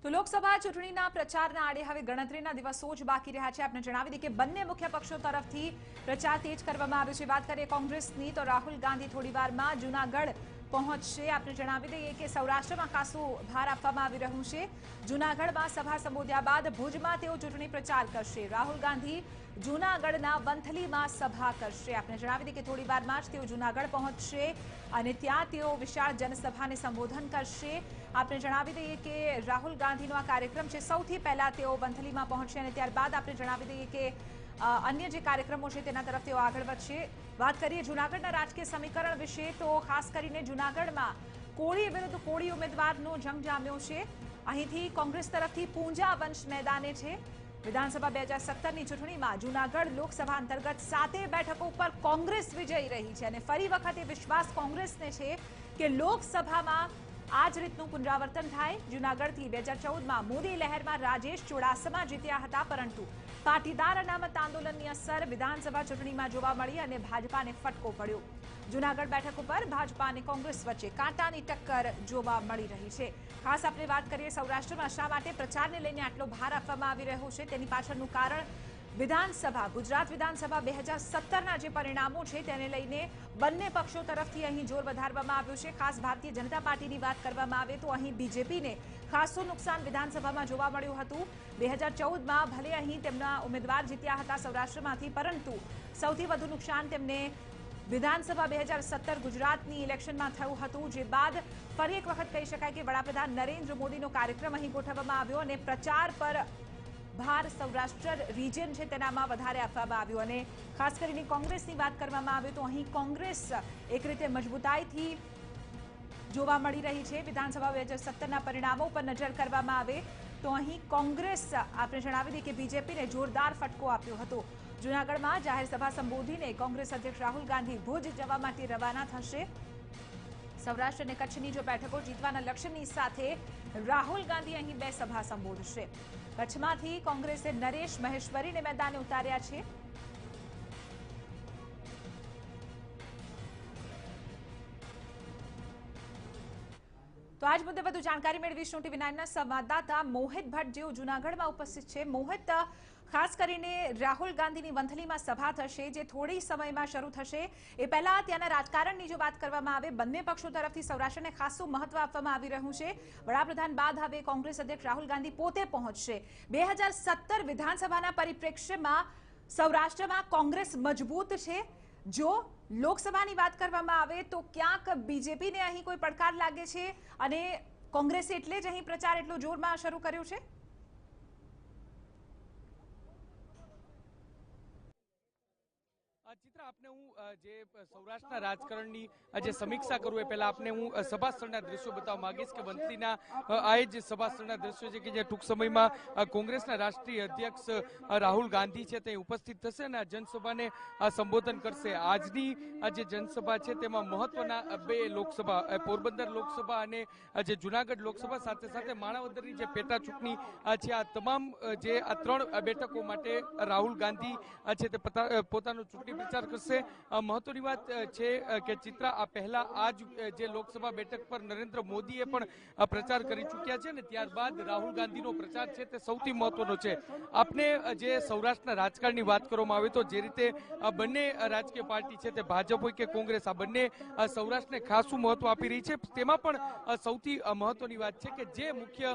તો લોકસભા ચૂંટણીના પ્રચારના આડે હવે ગણતરીના દિવસો જ બાકી રહ્યા છે। આપણે જણાવી દઈએ કે બંને મુખ્ય પક્ષો તરફથી પ્રચાર તેજ કરવામાં આવ્યો છે। વાત કરીએ કોંગ્રેસની તો રાહુલ ગાંધી થોડીવારમાં જૂનાગઢ પહોંચશે। આપણે જણાવી દઈએ કે સૌરાષ્ટ્રમાં ખાસું ભાર આપવામાં આવી રહ્યું છે। જૂનાગઢમાં સભા સંબોધ્યા બાદ ભુજમાં તેઓ ચૂંટણી પ્રચાર કરશે। રાહુલ ગાંધી જૂનાગઢના વંથલીમાં સભા કરશે। આપણે જણાવી દઈએ કે થોડીવારમાં જ તેઓ જૂનાગઢ પહોંચશે અને ત્યાં તેઓ વિશાળ જનસભાને સંબોધન કરશે। આપણે જણાવી દઈએ કે રાહુલ ગાંધીનો આ કાર્યક્રમ છે। સૌથી પહેલા તેઓ વંથલીમાં પહોંચશે અને ત્યારબાદ આપણે જણાવી દઈએ કે અન્ય જે કાર્યક્રમો છે તેના તરફ તેઓ આગળ વધશે। વાત કરીએ જૂનાગઢના રાજકીય સમીકરણ વિશે તો ખાસ કરીને જૂનાગઢમાં કોળી વિરુદ્ધ કોળી ઉમેદવારનો જંગ જામ્યો છે। અહીંથી કોંગ્રેસ તરફથી પૂંજા વંશ મેદાને છે। વિધાનસભા 2017ની ચૂંટણીમાં જૂનાગઢ લોકસભા અંતર્ગત 7 બેઠકો પર કોંગ્રેસ વિજયી રહી છે અને ફરી વખત એ વિશ્વાસ કોંગ્રેસને છે કે લોકસભામાં આ જ રીતનું પુનરાવર્તન થાય। જૂનાગઢથી 2014માં મોદી લહેરમાં રાજેશ ચુડાસમા જીત્યા હતા, પરંતુ પાટીદાર અનામત આંદોલનની અસર વિધાનસભા ચૂંટણીમાં જોવા મળી અને ભાજપાને ફટકો પડ્યો। જૂનાગઢ બેઠક ઉપર ભાજપા અને કોંગ્રેસ વચ્ચે કાંટાની ટક્કર જોવા મળી રહી છે। ખાસ આપણે વાત કરીએ સૌરાષ્ટ્રમાં શા માટે પ્રચારને લઈને આટલો ભાર આપવામાં આવી રહ્યો છે તેની પાછળનું કારણ વિધાનસભા ગુજરાત વિધાનસભા 2017ના જે પરિણામો છે તેને લઈને બંને પક્ષો તરફથી અહીં જોર વધારવામાં આવ્યું છે। ખાસ ભારતીય જનતા પાર્ટીની વાત કરવામાં આવે તો અહીં બીજેપીને ખાસું નુકસાન વિધાનસભામાં જોવા મળ્યું હતું। 2014માં ભલે અહીં તેમના ઉમેદવાર જીત્યા હતા સૌરાષ્ટ્રમાંથી, પરંતુ સૌથી વધુ નુકસાન તેમને વિધાનસભા 2017 ગુજરાતની ઇલેક્શનમાં થયું હતું, જે બાદ ફરી એક વખત કહી શકાય કે વડાપ્રધાન નરેન્દ્ર મોદીનો કાર્યક્રમ અહીં ગોઠવવામાં આવ્યો અને પ્રચાર પર ભાર સૌરાષ્ટ્ર રિજન છે તેનામાં વધારે આપવામાં આવ્યો અને ખાસ કરીને કોંગ્રેસની વાત કરવામાં આવે તો અહીં કોંગ્રેસ એક રીતે મજબૂતાઈથી જોવા મળી રહી છે। વિધાનસભા 2017ના પરિણામો પર નજર કરવામાં આવે તો અહીં કોંગ્રેસ આપણે જણાવી દઈએ કે બીજેપીને જોરદાર ફટકો આપ્યો હતો। જૂનાગઢમાં જાહેર સભા સંબોધીને કોંગ્રેસ અધ્યક્ષ રાહુલ ગાંધી ભુજ જવા માટે રવાના થશે। સૌરાષ્ટ્ર અને કચ્છની જો બેઠકો જીતવાના લક્ષ્યની સાથે રાહુલ ગાંધી અહીં 2 સભા સંબોધશે। કચ્છમાંથી કોંગ્રેસે નરેશ મહેશ્વરીને મેદાને ઉતાર્યા છે। તો આજ મુદ્દે વધુ જાણકારી મેળવીશું ટીવી 9ના સંવાદદાતા મોહિત ભટ્ટ, જેઓ જૂનાગઢમાં ઉપસ્થિત છે। મોહિત, ખાસ કરીને રાહુલ ગાંધીની વંથલીમાં સભા થશે જે થોડી સમયમાં શરૂ થશે, એ પહેલા ત્યાંના રાજકારણની જો વાત કરવામાં આવે બંને પક્ષો તરફથી સૌરાષ્ટ્રને ખાસું મહત્વ આપવામાં આવી રહ્યું છે। વડાપ્રધાન બાદ હવે કોંગ્રેસ અધ્યક્ષ રાહુલ ગાંધી પોતે પહોંચશે। 2017 વિધાનસભાના પરિપ્રેક્ષ્યમાં સૌરાષ્ટ્રમાં કોંગ્રેસ મજબૂત છે। જો લોકસભાની વાત કરવામાં આવે તો ક્યાંક બીજેપીને અહીં કોઈ પડકાર લાગે છે અને કોંગ્રેસે એટલે જ અહીં પ્રચાર એટલો જોરમાં શરૂ કર્યો છે। ચિત્ર આપને હું જે સૌરાષ્ટ્રના રાજકારણની જે સમીક્ષા કરું એ પહેલા આપને હું સભા સ્થળના દ્રશ્યો બતાવવા માંગીશ કે વંથલીના આ જ સભા સ્થળના દ્રશ્યો છે કે જે ટૂંક સમયમાં કોંગ્રેસના રાષ્ટ્રીય અધ્યક્ષ રાહુલ ગાંધી છે તે ઉપસ્થિત થશે અને આ જનસભાને સંબોધન કરશે। આજની જે જનસભા છે તેમાં મહત્વના 2 લોકસભા પોરબંદર લોકસભા અને જે જુનાગઢ લોકસભા સાથે સાથે માણાવદરની જે પેટા ચૂંટણી છે આ તમામ જે આ 3 બેઠકો માટે રાહુલ ગાંધી છે તે પોતાનું ચૂંટણી પ્રચાર કરશે। મહત્વની વાત છે કે ચિત્રા આ પહેલા આજ જે લોકસભા બેઠક પર નરેન્દ્ર મોદીએ પણ પ્રચાર કરી ચૂક્યા છે ને ત્યારબાદ રાહુલ ગાંધીનો પ્રચાર છે તે સૌથી મહત્વનો છે। આપને જે સૌરાષ્ટ્રના રાજકારણની વાત કરવામાં આવે તો જે રીતે બંને રાજકીય પાર્ટી છે તે ભાજપ હોય કે કોંગ્રેસ, આ બંને સૌરાષ્ટ્રને ખાસું મહત્વ આપી રહી છે। તેમાં પણ સૌથી મહત્વની વાત છે કે જે મુખ્ય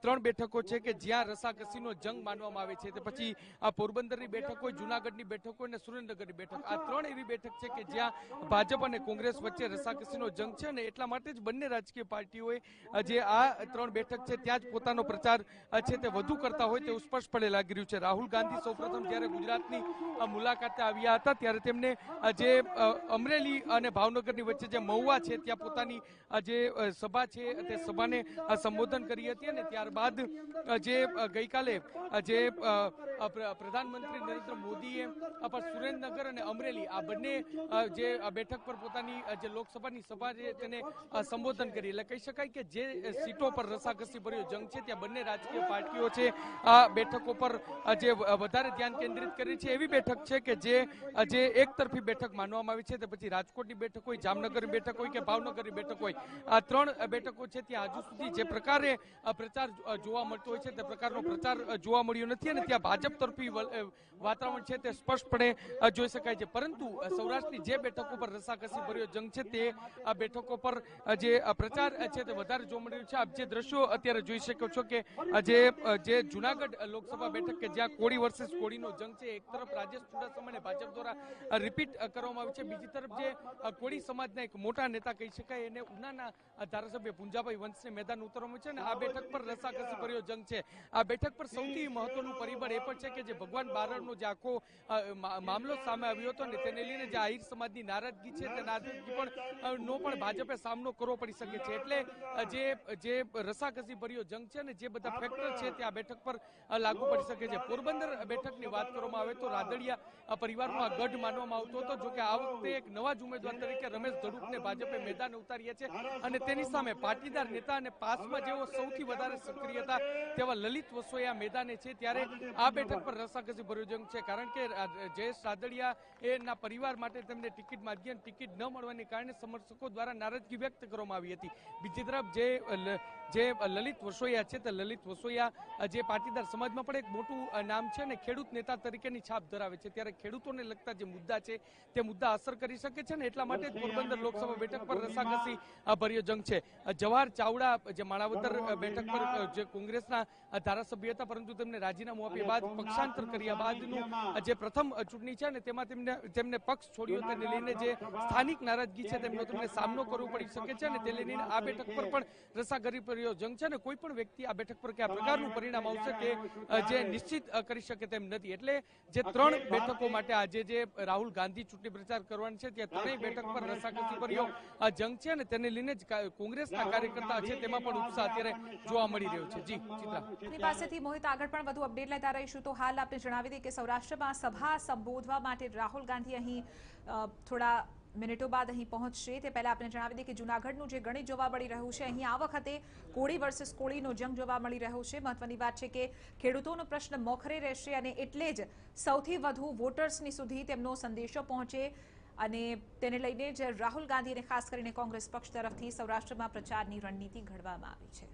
3 બેઠકો છે કે જ્યાં રસાકસીનો જંગ માનવામાં આવે છે, તે પછી પોરબંદરની બેઠક હોય, જૂનાગઢની બેઠક હોય અને સુરેન્દ્રનગરની બેઠક, આ 3 એવી બેઠક છે કે જ્યાં ભાજપ અને કોંગ્રેસ વચ્ચે રસાકસીનો જંગ છે અને એટલા માટે જ બંને રાજકીય પાર્ટીઓએ જે આ 3 બેઠક છે ત્યાં જ પોતાનો પ્રચાર છે તે વધુ કરતા હોય તેવું સ્પષ્ટપણે લાગી રહ્યું છે। રાહુલ ગાંધી સૌપ્રથમ જ્યારે ગુજરાતની મુલાકાતે આવ્યા હતા ત્યારે તેમને જે અમરેલી અને ભાવનગરની વચ્ચે જે મહુવા છે ત્યાં પોતાની જે સભા છે તે સભાને સંબોધન કરી હતી અને ત્યારબાદ જે ગઈકાલે જે પ્રધાનમંત્રી નરેન્દ્ર મોદીએ સુરેન્દ્રનગર અને અમરેલી અમરેલી આ બંને જે બેઠક પર પોતાની જે લોકસભાની સભા છે તેને સંબોધન કરી, એટલે કહી શકાય કે જે સીટો પર રસાકસી ભર્યો જંગ છે ત્યાં બંને રાજકીય પાર્ટીઓ છે આ બેઠકો પર જે વધારે ધ્યાન કેન્દ્રિત કરી છે. એવી બેઠક છે કે જે એક તરફી બેઠક માનવામાં આવી છે. તે પછી રાજકોટની બેઠક હોય, જામનગરની બેઠક હોય કે ભાવનગરની બેઠક હોય, આ ત્રણ બેઠકો છે ત્યાં હજુ સુધી જે પ્રકારે પ્રચાર જોવા મળતો હોય છે તે પ્રકારનો પ્રચાર જોવા મળ્યો નથી અને ત્યાં ભાજપ તરફી વાતાવરણ છે તે સ્પષ્ટપણે જોઈ શકાય છે. પરંતુ સૌરાષ્ટ્રની જે બેઠકો પર રસાકસી ભર્યો જંગ છે તે બેઠકો પર જે પ્રચાર છે તે વધારે જોવા મળી રહ્યું છે. આપ જે દ્રશ્યો અત્યારે જોઈ શકો છો કે જે જુનાગઢ લોકસભા બેઠક કે જ્યાં કોળી વર્સિસ કોળીનો જંગ છે, એક તરફ રાજેશ ચુડાસમાને ભાજપ દ્વારા રિપીટ કરવામાં આવ્યું છે, બીજી તરફ જે કોળી સમાજના એક મોટા નેતા કહી શકાય એને ઉનાના ધારાસભ્ય પુંજાભાઈ વંશને મેદાન ઉતરવામાં છે અને આ બેઠક પર રસાકસી ભર્યો જંગ છે. આ બેઠક પર સૌથી મહત્વનું પરિબળ એ પણ છે કે જે ભગવાન બારડનો જે આખો મામલો સામે આવ્યો હતો ને તેને લઈને જે આહિર સમાજની નારાજગી છે તે નારાજગી પણ ભાજપે સામનો કરવો પડી શકે છે. એટલે જે રસાકસી ભર્યો જંગ છે ને જે બધા ફેક્ટર છે તે આ બેઠક પર લાગુ પડી શકે છે. પોરબંદર બેઠકની વાત કરવામાં આવે તો રાદડિયા પરિવારનો આ ગઢ માનવામાં આવતો હતો, જોકે આ વખતે એક નવા જ ઉમેદવાર તરીકે રમેશ ધડુકને ભાજપે મેદાન ઉતાર્યા છે અને તેની સામે પાટીદાર નેતા અને પાસમાં જેઓ સૌથી વધારે સક્રિય હતા તેવા લલિત વસોયા મેદાને છે. ત્યારે આ બેઠક પર રસાકસી ભર્યો જંગ છે, કારણ કે જયેશ રાદડિયા એના પરિવાર માટે તેમને ટિકિટ માંગી અને ટિકિટ ન મળવાને કારણે સમર્થકો દ્વારા નારાજગી વ્યક્ત કરવામાં આવી હતી. બીજી તરફ જે લલિત વસોયા છે તે લલિત વસોયા જે પાટીદાર સમાજમાં પણ એક મોટું નામ છે ને ખેડૂત નેતા તરીકેની છાપ ધરાવે છે, ત્યારે ખેડૂતોને લગતા જે મુદ્દા છે તે મુદ્દા અસર કરી શકે છે ને એટલા માટે જ પોરબંદર લોકસભા બેઠક પર રસાકસી ભર્યો જંગ છે. જવાહર ચાવડા જે માણાવદર બેઠક પર જે કોંગ્રેસના ધારાસભ્ય હતા પરંતુ તેમને રાજીનામું આપ્યા બાદ પક્ષાંતર કર્યા બાદનું જે પ્રથમ ચૂંટણી છે ને તેમાં તેમને પક્ષ છોડ્યો, તેને લઈને જે સ્થાનિક નારાજગી છે તેમને સામનો કરવો પડી શકે છે અને તેને લઈને આ બેઠક પર પણ રસાકસી ભર્યો જંગ છે ને કોઈ પણ વ્યક્તિ આ બેઠક પર કયા પ્રકારનું પરિણામ આવશે તે જે નિશ્ચિત કરી શકે તેમ નથી. એટલે જે ત્રણ બેઠકો માટે આજે જે રાહુલ ગાંધી ચૂંટણી પ્રચાર કરવાની છે ત્યાં ત્રણેય બેઠક પર રસાકસી ભર્યો જંગ છે અને તેને લઈને જ કોંગ્રેસના કાર્યકર્તા છે તેમાં પણ ઉત્સાહ અત્યારે જોવા મળી રહ્યો છે. જી ચિત્રા, આપની પાસેથી મોહિત આગળ પણ વધુ અપડેટ લેતા રહીશું. તો હાલ આપને જણાવી દઈએ કે સૌરાષ્ટ્રમાં સભા સંબોધવા માટે રાહુલ ગાંધી અહીં થોડા મિનિટો બાદ અહીં પહોંચશે. તે પહેલા આપણે જણાવી દઈએ કે જૂનાગઢનું જે ગણિત જોવા મળી રહ્યું છે, અહીં આ વખતે કોળી વર્સિસ કોળીનો જંગ જોવા મળી રહ્યો છે. મહત્વની વાત છે કે ખેડૂતોનો પ્રશ્ન મોખરે રહેશે અને એટલે જ સૌથી વધુ વોટર્સની સુધી તેમનો સંદેશો પહોંચે અને તેને લઈને જ રાહુલ ગાંધી અને ખાસ કરીને કોંગ્રેસ પક્ષ તરફથી સૌરાષ્ટ્રમાં પ્રચારની રણનીતિ ઘડવામાં આવી છે.